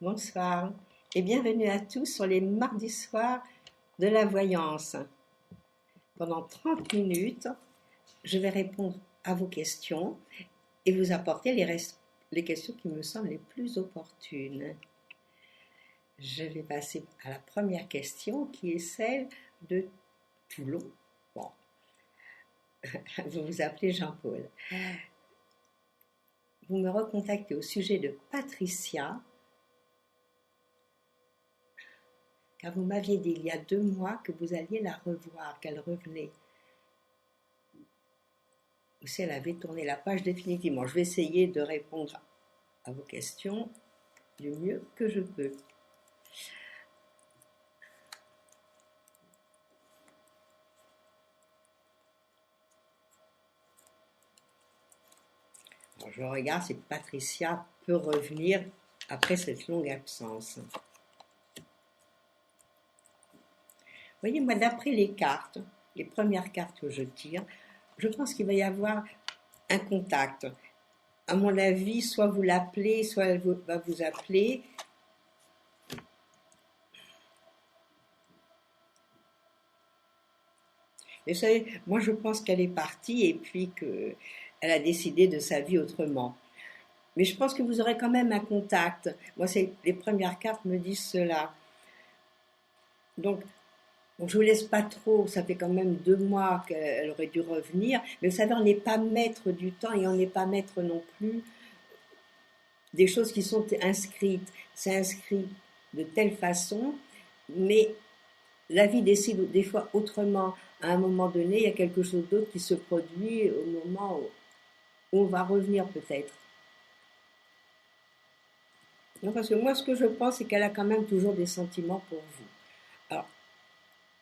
Bonsoir et bienvenue à tous sur les mardis soirs de la voyance. Pendant 30 minutes, je vais répondre à vos questions et vous apporter les questions qui me semblent les plus opportunes. Je vais passer à la première question qui est celle de Toulon. Bon, vous vous appelez Jean-Paul. Vous me recontactez au sujet de Patricia, car vous m'aviez dit il y a 2 mois que vous alliez la revoir, qu'elle revenait. Ou si elle avait tourné la page définitivement. Je vais essayer de répondre à vos questions du mieux que je peux. Alors, je regarde si Patricia peut revenir après cette longue absence. Vous voyez, moi, d'après les cartes, les premières cartes que je tire, je pense qu'il va y avoir un contact. À mon avis, soit vous l'appelez, soit elle va vous appeler. Mais vous savez, moi je pense qu'elle est partie et puis qu'elle a décidé de sa vie autrement. Mais je pense que vous aurez quand même un contact. Moi, les premières cartes me disent cela. Donc, bon, je vous laisse pas trop, ça fait quand même 2 mois qu'elle aurait dû revenir. Mais vous savez, on n'est pas maître du temps et on n'est pas maître non plus des choses qui sont inscrites. C'est inscrit de telle façon, mais la vie décide des fois autrement. À un moment donné, il y a quelque chose d'autre qui se produit au moment où on va revenir peut-être. Non, parce que moi, ce que je pense, c'est qu'elle a quand même toujours des sentiments pour vous. Alors,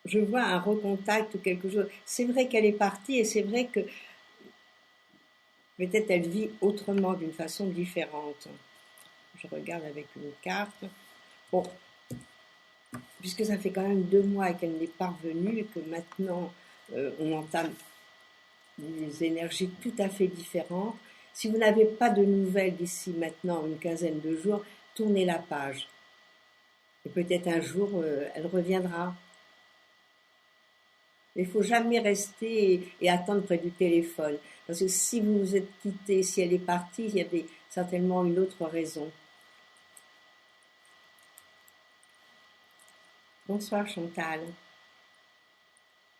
je vois un recontact ou quelque chose. C'est vrai qu'elle est partie et c'est vrai que peut-être elle vit autrement, d'une façon différente. Je regarde avec une carte. Bon, puisque ça fait quand même 2 mois qu'elle n'est pas revenue et que maintenant on entame des énergies tout à fait différentes. Si vous n'avez pas de nouvelles d'ici maintenant une quinzaine de jours, tournez la page. Et peut-être un jour, elle reviendra. Il ne faut jamais rester et attendre près du téléphone. Parce que si vous vous êtes quitté, si elle est partie, il y avait certainement une autre raison. Bonsoir Chantal.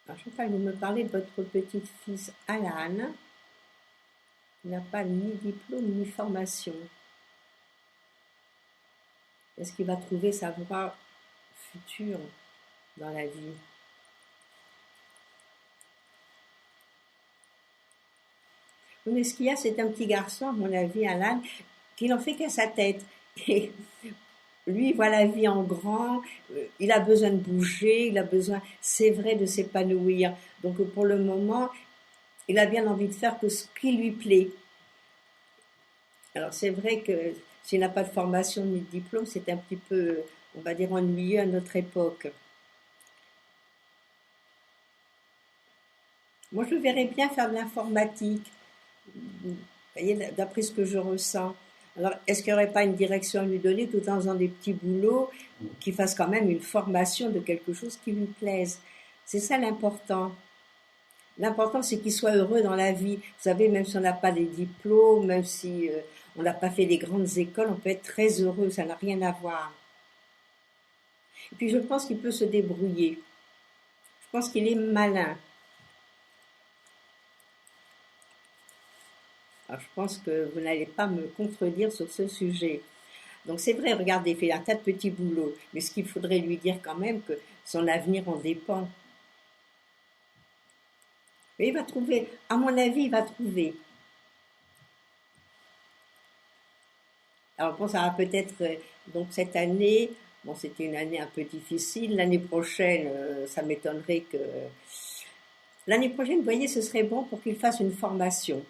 Alors Chantal, vous me parlez de votre petite-fils Alan. Il n'a pas ni diplôme ni formation. Est-ce qu'il va trouver sa voie future dans la vie? Oui, mais ce qu'il y a, c'est un petit garçon, à mon avis, Alan, qui n'en fait qu'à sa tête. Et lui, il voit la vie en grand, il a besoin de bouger, il a besoin, c'est vrai, de s'épanouir. Donc pour le moment, il a bien envie de faire que ce qui lui plaît. Alors c'est vrai que s'il n'a pas de formation ni de diplôme, c'est un petit peu, on va dire, ennuyeux à notre époque. Moi, je le verrais bien faire de l'informatique. Vous voyez, d'après ce que je ressens. Alors, est-ce qu'il n'y aurait pas une direction à lui donner tout en faisant des petits boulots qui fassent quand même une formation de quelque chose qui lui plaise? C'est ça l'important. L'important, c'est qu'il soit heureux dans la vie. Vous savez, même si on n'a pas des diplômes, même si on n'a pas fait des grandes écoles, on peut être très heureux, ça n'a rien à voir. Et puis, je pense qu'il peut se débrouiller. Je pense qu'il est malin. Alors, je pense que vous n'allez pas me contredire sur ce sujet. Donc c'est vrai, regardez, il fait un tas de petits boulots, mais ce qu'il faudrait lui dire quand même que son avenir en dépend. Mais il va trouver, à mon avis, il va trouver. Alors bon, ça va peut-être, donc cette année, bon c'était une année un peu difficile, l'année prochaine, ça m'étonnerait que... L'année prochaine, vous voyez, ce serait bon pour qu'il fasse une formation.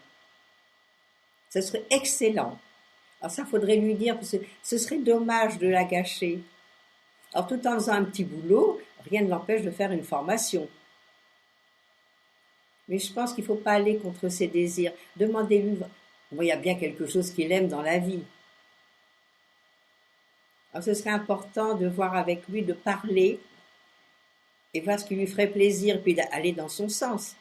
Ce serait excellent. Alors ça, faudrait lui dire, parce que ce serait dommage de la gâcher. Alors tout en faisant un petit boulot, rien ne l'empêche de faire une formation. Mais je pense qu'il ne faut pas aller contre ses désirs. Demandez-lui, bon, il y a bien quelque chose qu'il aime dans la vie. Alors ce serait important de voir avec lui, de parler et voir ce qui lui ferait plaisir, puis d'aller dans son sens.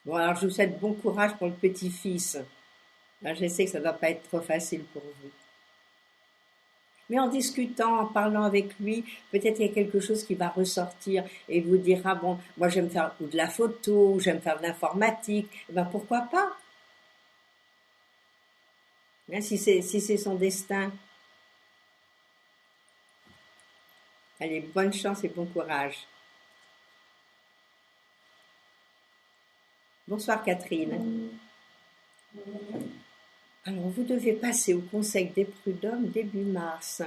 Bon, alors je vous souhaite bon courage pour le petit-fils. Là, je sais que ça ne va pas être trop facile pour vous. Mais en discutant, en parlant avec lui, peut-être il y a quelque chose qui va ressortir et vous dira, bon, moi j'aime faire ou de la photo, ou j'aime faire de l'informatique, eh ben pourquoi pas, hein, si c'est son destin. Allez, bonne chance et bon courage. Bonsoir Catherine. Alors vous devez passer au Conseil des prud'hommes début mars.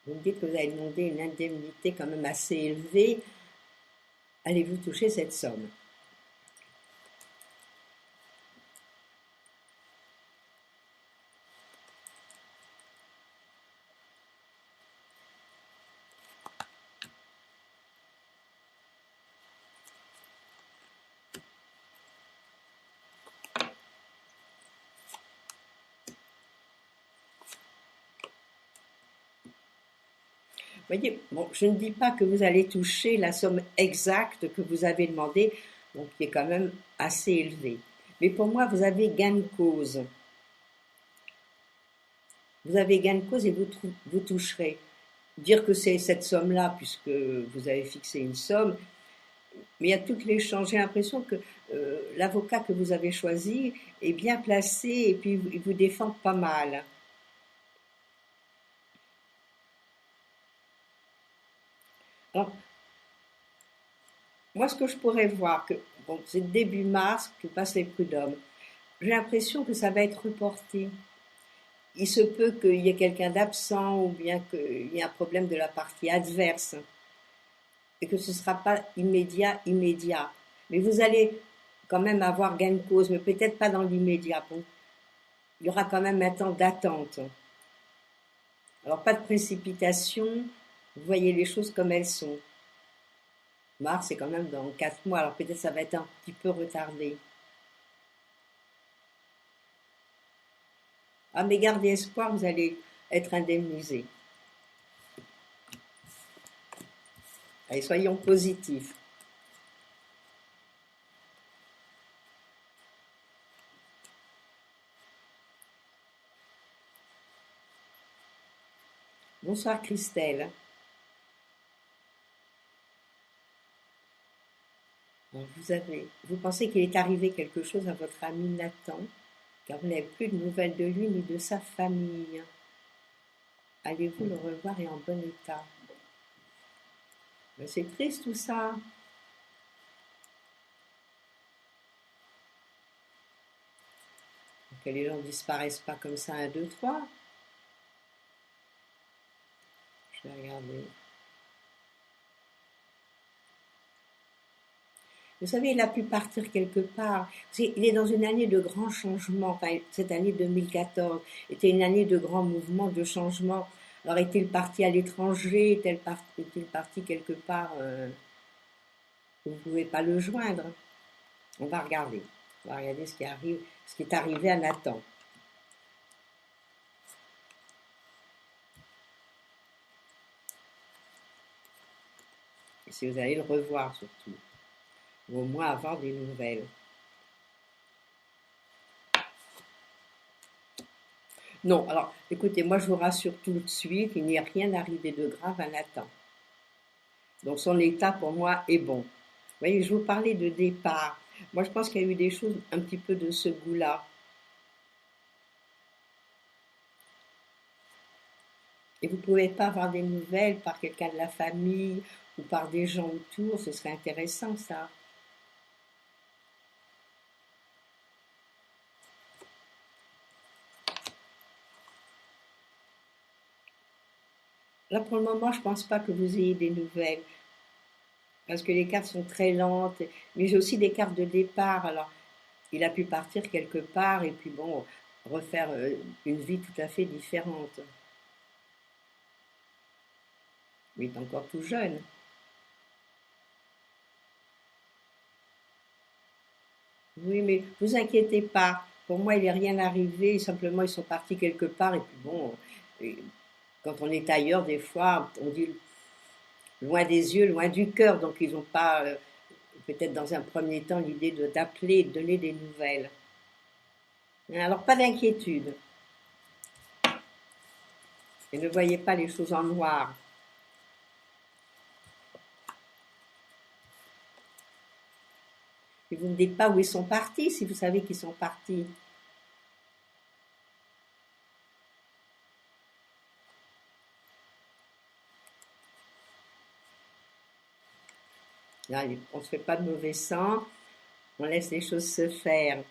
Vous me dites que vous avez demandé une indemnité quand même assez élevée. Allez-vous toucher cette somme? Vous voyez, bon, je ne dis pas que vous allez toucher la somme exacte que vous avez demandée, donc qui est quand même assez élevée. Mais pour moi, vous avez gain de cause. Vous avez gain de cause et vous toucherez. Dire que c'est cette somme-là, puisque vous avez fixé une somme, mais il y a toutes les chances. J'ai l'impression que l'avocat que vous avez choisi est bien placé et puis il vous défend pas mal. Alors, moi, ce que je pourrais voir, que bon, c'est début mars que passent les prud'hommes. J'ai l'impression que ça va être reporté. Il se peut qu'il y ait quelqu'un d'absent ou bien qu'il y ait un problème de la partie adverse et que ce ne sera pas immédiat. Mais vous allez quand même avoir gain de cause, mais peut-être pas dans l'immédiat. Bon, il y aura quand même un temps d'attente. Alors pas de précipitation, vous voyez les choses comme elles sont. Mars, c'est quand même dans 4 mois, alors peut-être ça va être un petit peu retardé. Ah, mais gardez espoir, vous allez être indemnisé. Allez, soyons positifs. Bonsoir Christelle. Alors, vous pensez qu'il est arrivé quelque chose à votre ami Nathan, car vous n'avez plus de nouvelles de lui ni de sa famille. Allez-vous le revoir et en bon état? Ben, c'est triste tout ça. Que les gens ne disparaissent pas comme ça, 1, 2, 3. Je vais regarder. Vous savez, il a pu partir quelque part. Il est dans une année de grands changements. Enfin, cette année 2014 était une année de grands mouvements, de changements. Alors, est-il parti à l'étranger? Est-il parti quelque part où vous ne pouvez pas le joindre? On va regarder. On va regarder ce qui est arrivé à Nathan. Et si vous allez le revoir surtout. Ou au moins avoir des nouvelles. Non, alors écoutez, moi je vous rassure tout de suite, il n'y a rien arrivé de grave à Nathan. Donc son état pour moi est bon. Vous voyez, je vous parlais de départ. Moi je pense qu'il y a eu des choses un petit peu de ce goût-là. Et vous ne pouvez pas avoir des nouvelles par quelqu'un de la famille ou par des gens autour, ce serait intéressant ça. Là pour le moment, je ne pense pas que vous ayez des nouvelles. Parce que les cartes sont très lentes, mais j'ai aussi des cartes de départ. Alors, il a pu partir quelque part et puis bon, refaire une vie tout à fait différente. Mais il est encore tout jeune. Oui, mais vous inquiétez pas. Pour moi, il n'est rien arrivé, simplement ils sont partis quelque part, et puis bon, quand on est ailleurs, des fois, on dit loin des yeux, loin du cœur, donc ils n'ont pas, peut-être dans un premier temps, l'idée d'appeler, de donner des nouvelles. Alors, pas d'inquiétude. Et ne voyez pas les choses en noir. Et vous ne dites pas où ils sont partis, si vous savez qu'ils sont partis. Là, on ne se fait pas de mauvais sang, on laisse les choses se faire.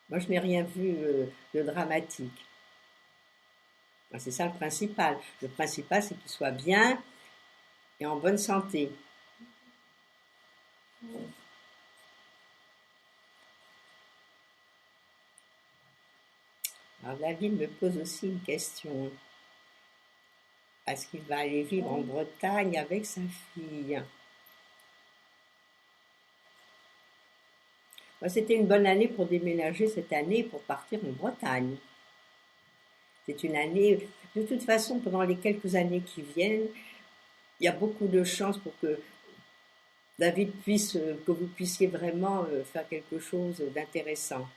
Moi, je n'ai rien vu de dramatique. C'est ça le principal. Le principal, c'est qu'ils soient bien et en bonne santé. Alors, David me pose aussi une question. Est-ce qu'il va aller vivre en Bretagne avec sa fille? C'était une bonne année pour déménager cette année pour partir en Bretagne. C'est une année, de toute façon, pendant les quelques années qui viennent, il y a beaucoup de chances pour que David que vous puissiez vraiment faire quelque chose d'intéressant.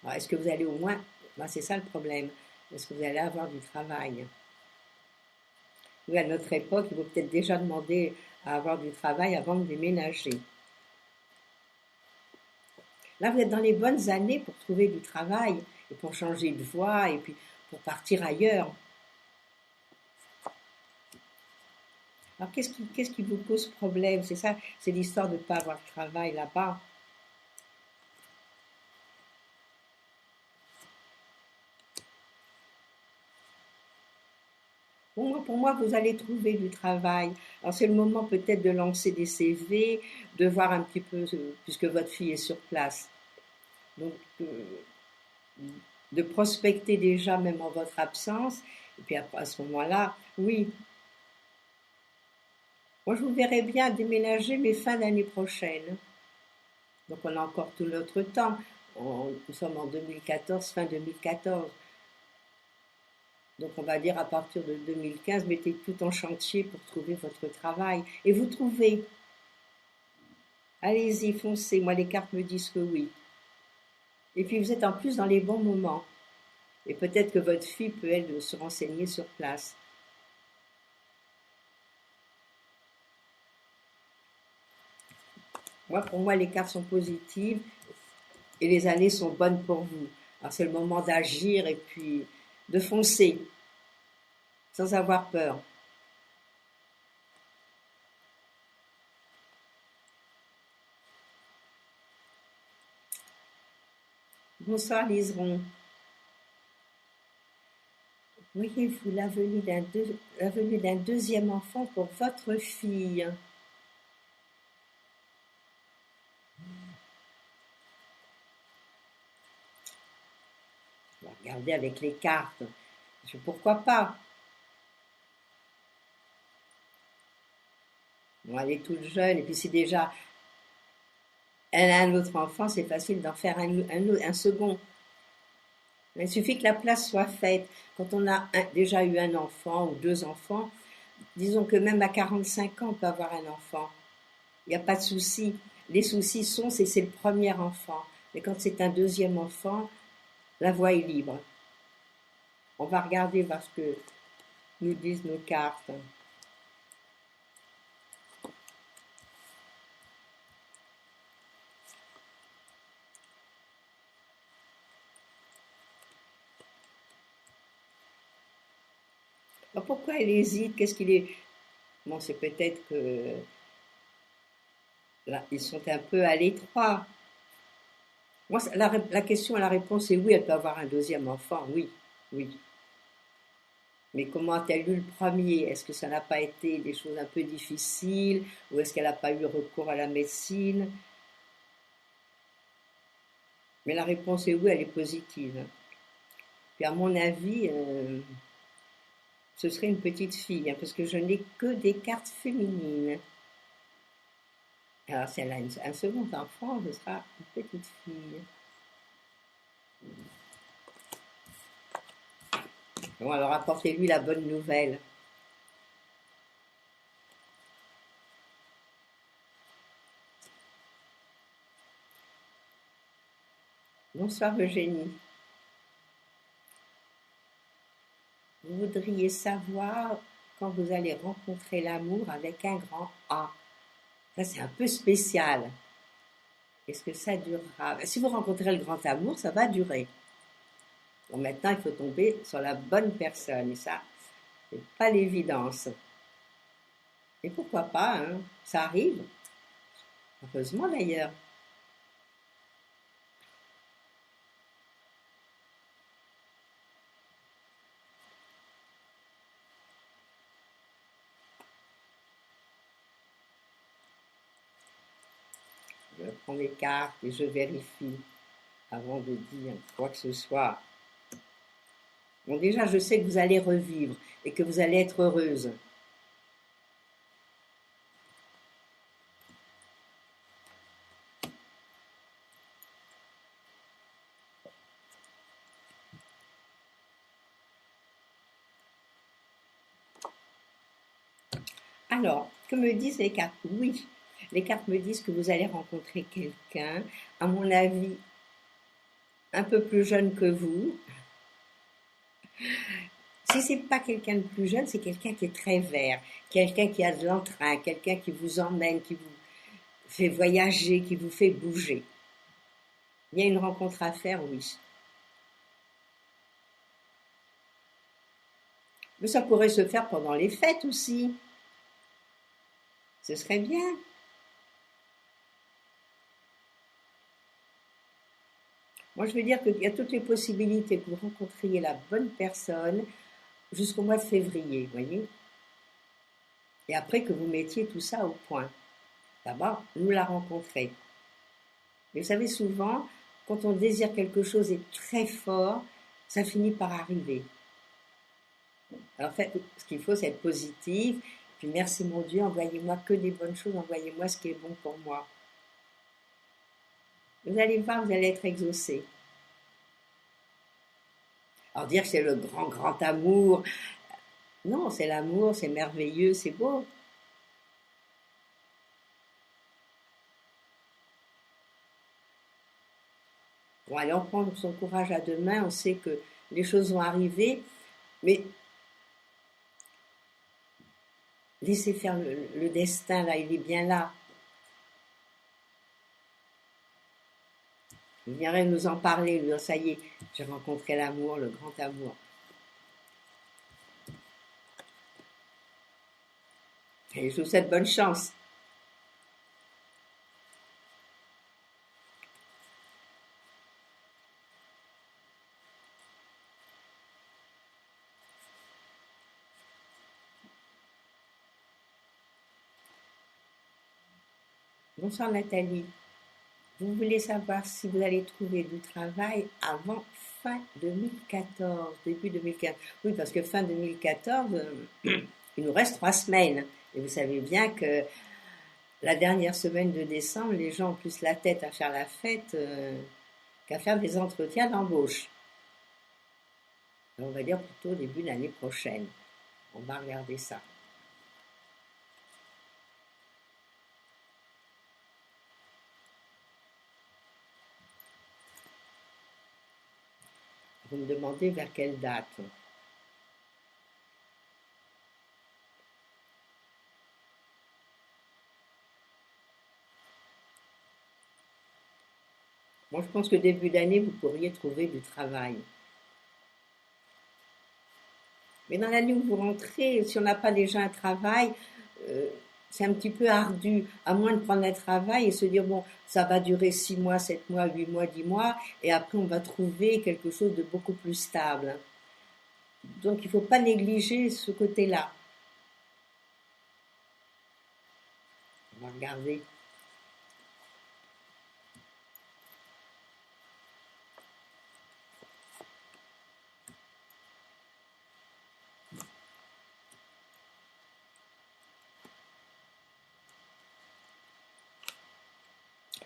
Alors, est-ce que vous allez au moins, c'est ça le problème, est-ce que vous allez avoir du travail? Nous, à notre époque, il faut peut-être déjà demander à avoir du travail avant de déménager. Là, vous êtes dans les bonnes années pour trouver du travail et pour changer de voie et puis pour partir ailleurs. Alors, qu'est-ce qui vous pose problème? C'est ça, c'est l'histoire de ne pas avoir de travail là-bas. Bon, pour moi, vous allez trouver du travail. Alors, c'est le moment peut-être de lancer des CV, de voir un petit peu, puisque votre fille est sur place. Donc, de prospecter déjà, même en votre absence. Et puis, à ce moment-là, oui. Moi, je vous verrais bien déménager, mais fin d'année prochaine. Donc, on a encore tout notre temps. Nous sommes en 2014, fin 2014. Donc, on va dire à partir de 2015, mettez tout en chantier pour trouver votre travail. Et vous trouvez. Allez-y, foncez. Moi, les cartes me disent que oui. Et puis, vous êtes en plus dans les bons moments. Et peut-être que votre fille peut, elle, se renseigner sur place. Pour moi, les cartes sont positives et les années sont bonnes pour vous. Alors, c'est le moment d'agir et puis de foncer, sans avoir peur. Bonsoir Liseron. Voyez-vous la venue d'un deuxième enfant pour votre fille? On va regarder avec les cartes. Pourquoi pas? Bon, elle est toute jeune, et puis si déjà elle a un autre enfant, c'est facile d'en faire un second. Il suffit que la place soit faite. Quand on a déjà eu un enfant ou deux enfants, disons que même à 45 ans, on peut avoir un enfant. Il n'y a pas de souci. Les soucis c'est le premier enfant. Mais quand c'est un deuxième enfant, la voie est libre. On va regarder voir ce que nous disent nos cartes. Alors pourquoi elle hésite? Qu'est-ce qu'il est... Bon, c'est peut-être que là, ils sont un peu à l'étroit. Moi, la question, la réponse est oui, elle peut avoir un deuxième enfant, oui, oui. Mais comment a-t-elle eu le premier? Est-ce que ça n'a pas été des choses un peu difficiles? Ou est-ce qu'elle n'a pas eu recours à la médecine? Mais la réponse est oui, elle est positive. Puis à mon avis, ce serait une petite fille, hein, parce que je n'ai que des cartes féminines. Alors si elle a un second enfant, ce sera une petite fille. Bon, alors apportez-lui la bonne nouvelle. Bonsoir Eugénie. Vous voudriez savoir quand vous allez rencontrer l'amour avec un grand A. Ça, c'est un peu spécial. Est-ce que ça durera? Si vous rencontrez le grand amour, ça va durer. Bon, maintenant, il faut tomber sur la bonne personne. Et ça, c'est pas l'évidence. Et pourquoi pas, hein? Ça arrive. Heureusement d'ailleurs. Je prends les cartes et je vérifie avant de dire quoi que ce soit. Bon, déjà, je sais que vous allez revivre et que vous allez être heureuse. Alors, que me disent les cartes? Oui, les cartes me disent que vous allez rencontrer quelqu'un, à mon avis, un peu plus jeune que vous. Si c'est pas quelqu'un de plus jeune, c'est quelqu'un qui est très vert, quelqu'un qui a de l'entrain, quelqu'un qui vous emmène, qui vous fait voyager, qui vous fait bouger. Il y a une rencontre à faire, oui. Mais ça pourrait se faire pendant les fêtes aussi. Ce serait bien. Moi, je veux dire qu'il y a toutes les possibilités que vous rencontriez la bonne personne jusqu'au mois de février, vous voyez. Et après que vous mettiez tout ça au point. D'abord, nous la rencontrer. Mais vous savez, souvent, quand on désire quelque chose est très fort, ça finit par arriver. Alors, en fait, ce qu'il faut, c'est être positif. Puis, merci mon Dieu, envoyez-moi que des bonnes choses, envoyez-moi ce qui est bon pour moi. Vous allez voir, vous allez être exaucé. Alors, dire que c'est le grand, grand amour, non, c'est l'amour, c'est merveilleux, c'est beau. Bon, allez, on prend son courage à deux mains, on sait que les choses vont arriver, mais laissez faire le destin, là, il est bien là. Il viendrait nous en parler, lui dire, ça y est, j'ai rencontré l'amour, le grand amour. Et je vous souhaite bonne chance. Bonsoir Nathalie. Vous voulez savoir si vous allez trouver du travail avant fin 2014, début 2015. Oui, parce que fin 2014, il nous reste 3 semaines. Et vous savez bien que la dernière semaine de décembre, les gens ont plus la tête à faire la fête qu'à faire des entretiens d'embauche. On va dire plutôt début de l'année prochaine. On va regarder ça. Vous me demandez vers quelle date? Moi, je pense que début d'année, vous pourriez trouver du travail. Mais dans l'année où vous rentrez, si on n'a pas déjà un travail, euh, c'est un petit peu ardu, à moins de prendre un travail et se dire, bon, ça va durer 6 mois, 7 mois, 8 mois, 10 mois, et après on va trouver quelque chose de beaucoup plus stable. Donc il ne faut pas négliger ce côté-là. On va regarder.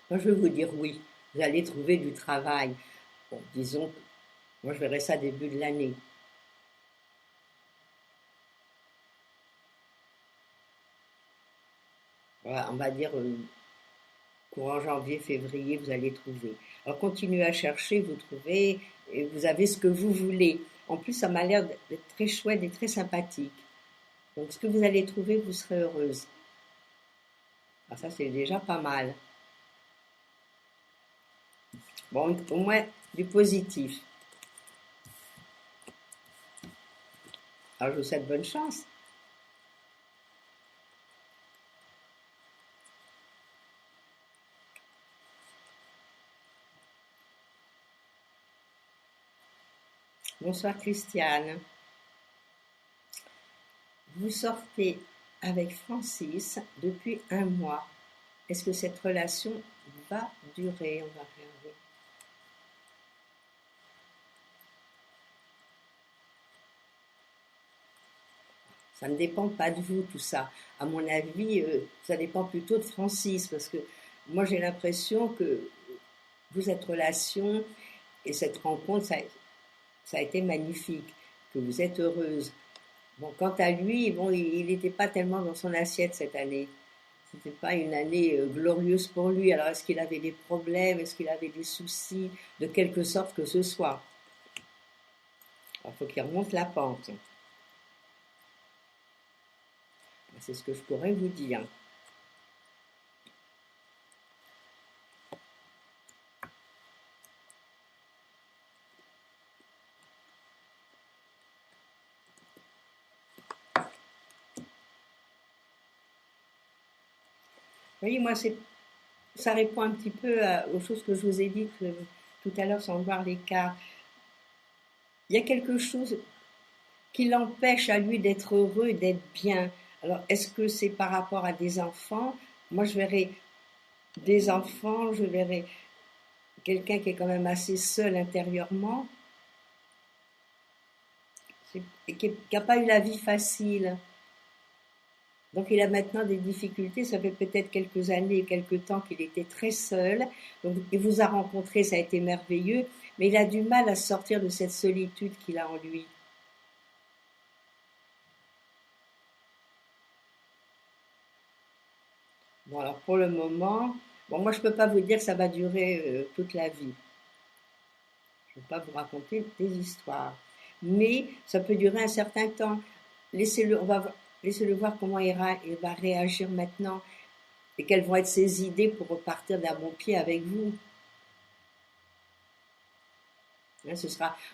Moi, je vais vous dire oui, vous allez trouver du travail. Bon, disons, moi je verrai ça début de l'année. Voilà, on va dire courant janvier, février, vous allez trouver. Alors continuez à chercher, vous trouvez, et vous avez ce que vous voulez. En plus, ça m'a l'air d'être très chouette et très sympathique. Donc ce que vous allez trouver, vous serez heureuse. Alors ça, c'est déjà pas mal. Bon, au moins du positif. Alors je vous souhaite bonne chance. Bonsoir Christiane. Vous sortez avec Francis depuis un mois. Est-ce que cette relation va durer? On va regarder. Ça ne dépend pas de vous, tout ça. À mon avis, ça dépend plutôt de Francis, parce que moi j'ai l'impression que vous, êtes relation et cette rencontre, ça a été magnifique, que vous êtes heureuse. Bon, quant à lui, bon, il n'était pas tellement dans son assiette cette année. C'était pas une année glorieuse pour lui. Alors, est-ce qu'il avait des problèmes? Est-ce qu'il avait des soucis? De quelque sorte que ce soit. Alors, il faut qu'il remonte la pente. C'est ce que je pourrais vous dire. Vous voyez, moi, ça répond un petit peu aux choses que je vous ai dites tout à l'heure sans voir les cartes. Il y a quelque chose qui l'empêche à lui d'être heureux, d'être bien. Alors, est-ce que c'est par rapport à des enfants? Moi, je verrais des enfants, je verrais quelqu'un qui est quand même assez seul intérieurement, et qui n'a pas eu la vie facile. Donc il a maintenant des difficultés, ça fait peut-être quelques années, quelques temps qu'il était très seul. Donc il vous a rencontré, ça a été merveilleux, mais il a du mal à sortir de cette solitude qu'il a en lui. Bon alors pour le moment, bon moi je peux pas vous dire que ça va durer toute la vie. Je ne vais pas vous raconter des histoires, mais ça peut durer un certain temps. Laissez-le, laissez-le voir comment il va réagir maintenant et quelles vont être ses idées pour repartir d'un bon pied avec vous. Hein,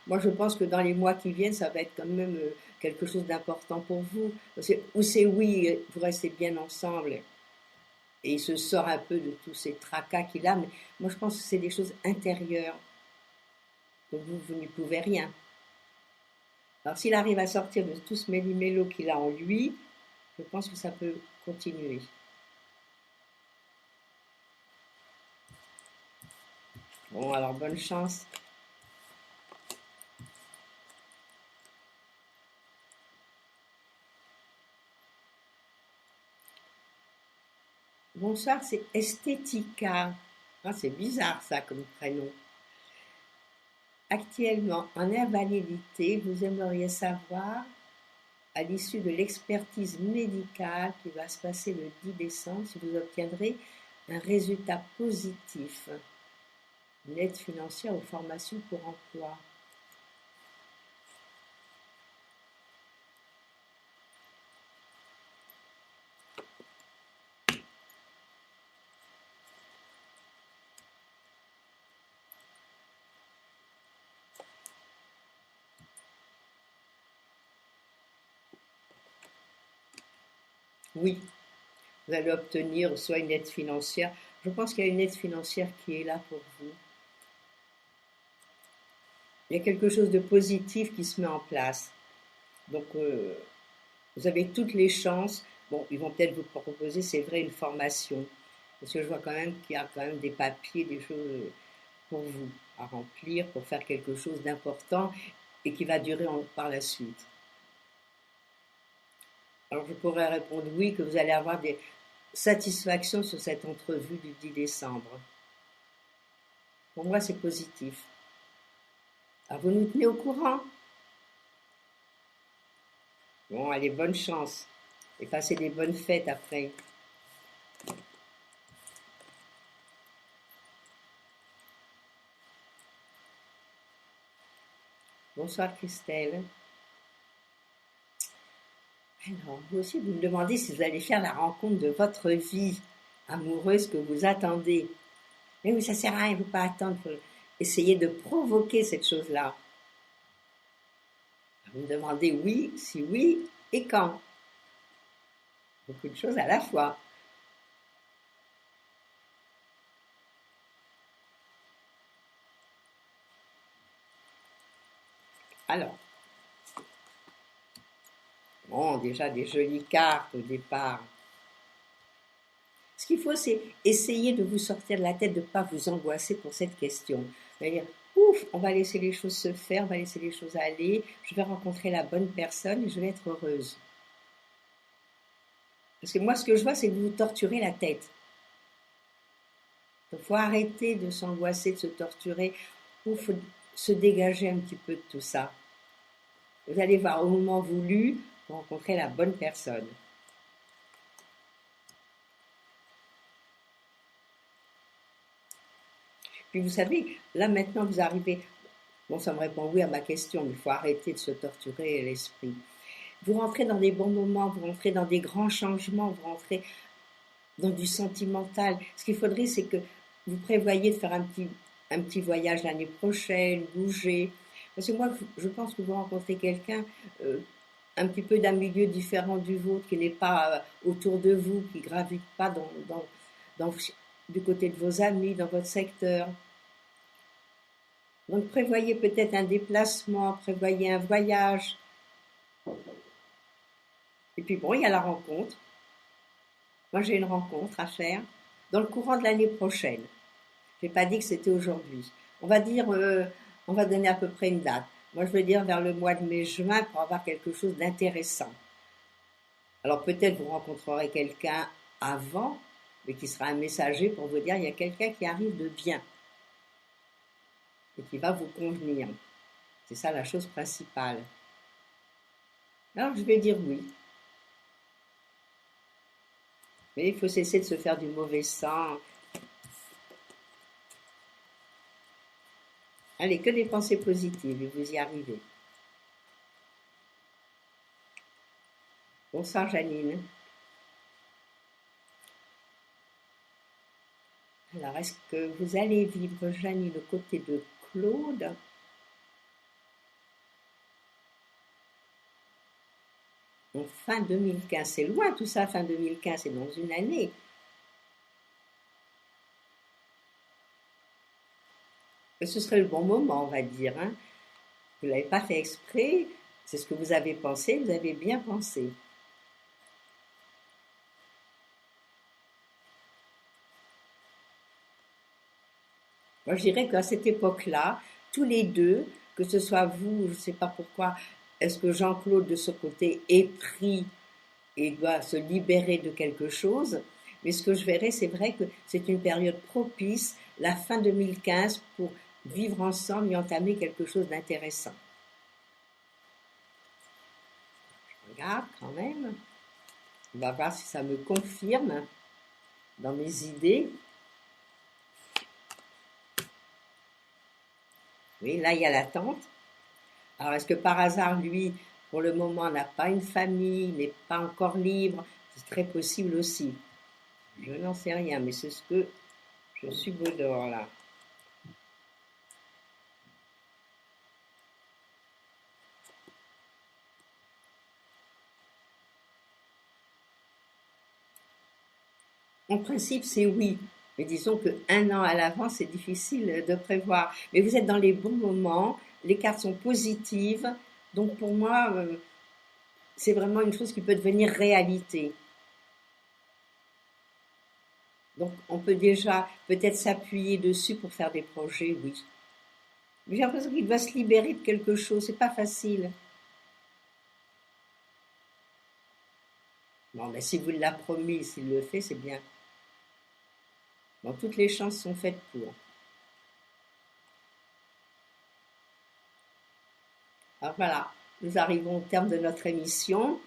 moi, je pense que dans les mois qui viennent, ça va être quand même quelque chose d'important pour vous. Ou c'est oui, vous restez bien ensemble et il se sort un peu de tous ces tracas qu'il a, mais moi je pense que c'est des choses intérieures. Donc vous n'y pouvez rien. Alors s'il arrive à sortir de tout ce méli-mélo qu'il a en lui, je pense que ça peut continuer. Bon, alors bonne chance. Bonsoir, c'est Esthética. Ah, c'est bizarre ça comme prénom. Actuellement en invalidité, vous aimeriez savoir, à l'issue de l'expertise médicale qui va se passer le 10 décembre, si vous obtiendrez un résultat positif, une aide financière ou formation pour emploi. Oui, vous allez obtenir soit une aide financière. Je pense qu'il y a une aide financière qui est là pour vous. Il y a quelque chose de positif qui se met en place. Donc, vous avez toutes les chances. Bon, ils vont peut-être vous proposer, c'est vrai, une formation. Parce que je vois quand même qu'il y a quand même des papiers, des choses pour vous à remplir, pour faire quelque chose d'important et qui va durer par la suite. Alors, je pourrais répondre oui, que vous allez avoir des satisfactions sur cette entrevue du 10 décembre. Pour moi, c'est positif. Alors, vous nous tenez au courant? Bon, allez, bonne chance. Et passez des bonnes fêtes après. Bonsoir Christelle. Alors, vous aussi, vous me demandez si vous allez faire la rencontre de votre vie amoureuse que vous attendez. Mais oui, ça sert à rien, il ne faut pas attendre, il faut essayer de provoquer cette chose-là. Vous me demandez oui, si oui, et quand. Beaucoup de choses à la fois. Alors, bon, déjà des jolies cartes au départ. Ce qu'il faut, c'est essayer de vous sortir de la tête, de ne pas vous angoisser pour cette question. C'est-à-dire, ouf, on va laisser les choses se faire, on va laisser les choses aller, je vais rencontrer la bonne personne et je vais être heureuse. Parce que moi, ce que je vois, c'est que vous vous torturez la tête. Il faut arrêter de s'angoisser, de se torturer. Il faut se dégager un petit peu de tout ça. Vous allez voir, au moment voulu, vous rencontrez la bonne personne. Puis vous savez, là maintenant vous arrivez, bon ça me répond oui à ma question, mais il faut arrêter de se torturer l'esprit. Vous rentrez dans des bons moments, vous rentrez dans des grands changements, vous rentrez dans du sentimental. Ce qu'il faudrait, c'est que vous prévoyez de faire un petit voyage l'année prochaine, bouger. Parce que moi, je pense que vous rencontrez quelqu'un un petit peu d'un milieu différent du vôtre, qui n'est pas autour de vous, qui ne gravite pas dans, du côté de vos amis, dans votre secteur. Donc prévoyez peut-être un déplacement, prévoyez un voyage. Et puis bon, il y a la rencontre. Moi, j'ai une rencontre à faire dans le courant de l'année prochaine. Je n'ai pas dit que c'était aujourd'hui. On va dire, on va donner à peu près une date. Moi, je veux dire vers le mois de mai-juin pour avoir quelque chose d'intéressant. Alors peut-être vous rencontrerez quelqu'un avant, mais qui sera un messager pour vous dire il y a quelqu'un qui arrive de bien et qui va vous convenir. C'est ça la chose principale. Alors je vais dire oui. Mais il faut cesser de se faire du mauvais sang. Allez, que des pensées positives et vous y arrivez. Bonsoir Janine. Alors, est-ce que vous allez vivre, Janine, au côté de Claude? En fin 2015, c'est loin tout ça, fin 2015, c'est dans une année. Et ce serait le bon moment, on va dire. Hein. Vous ne l'avez pas fait exprès, c'est ce que vous avez pensé, vous avez bien pensé. Moi, je dirais qu'à cette époque-là, tous les deux, que ce soit vous, je ne sais pas pourquoi, est-ce que Jean-Claude de ce côté est pris et doit se libérer de quelque chose, mais ce que je verrais, c'est vrai que c'est une période propice, la fin 2015, pour vivre ensemble et entamer quelque chose d'intéressant. Je regarde quand même, on va voir si ça me confirme dans mes idées. Oui, là, il y a l'attente. Alors, est-ce que par hasard, lui, pour le moment, n'a pas une famille, n'est pas encore libre? C'est très possible aussi. Je n'en sais rien, mais c'est ce que je suis beau dehors là. En principe, c'est oui. Mais disons qu'un an à l'avance, c'est difficile de prévoir. Mais vous êtes dans les bons moments, les cartes sont positives. Donc pour moi, c'est vraiment une chose qui peut devenir réalité. Donc on peut déjà peut-être s'appuyer dessus pour faire des projets, oui. Mais j'ai l'impression qu'il doit se libérer de quelque chose, c'est pas facile. Bon, mais si vous l'a promis, s'il le fait, c'est bien. Bon, toutes les chances sont faites pour. Alors voilà, nous arrivons au terme de notre émission.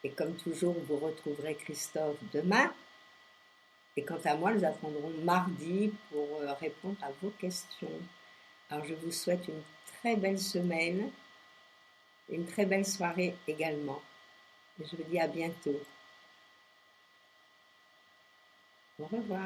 Et comme toujours, vous retrouverez Christophe demain. Et quant à moi, nous attendrons mardi pour répondre à vos questions. Alors je vous souhaite une très belle semaine et une très belle soirée également. Et je vous dis à bientôt. Au revoir.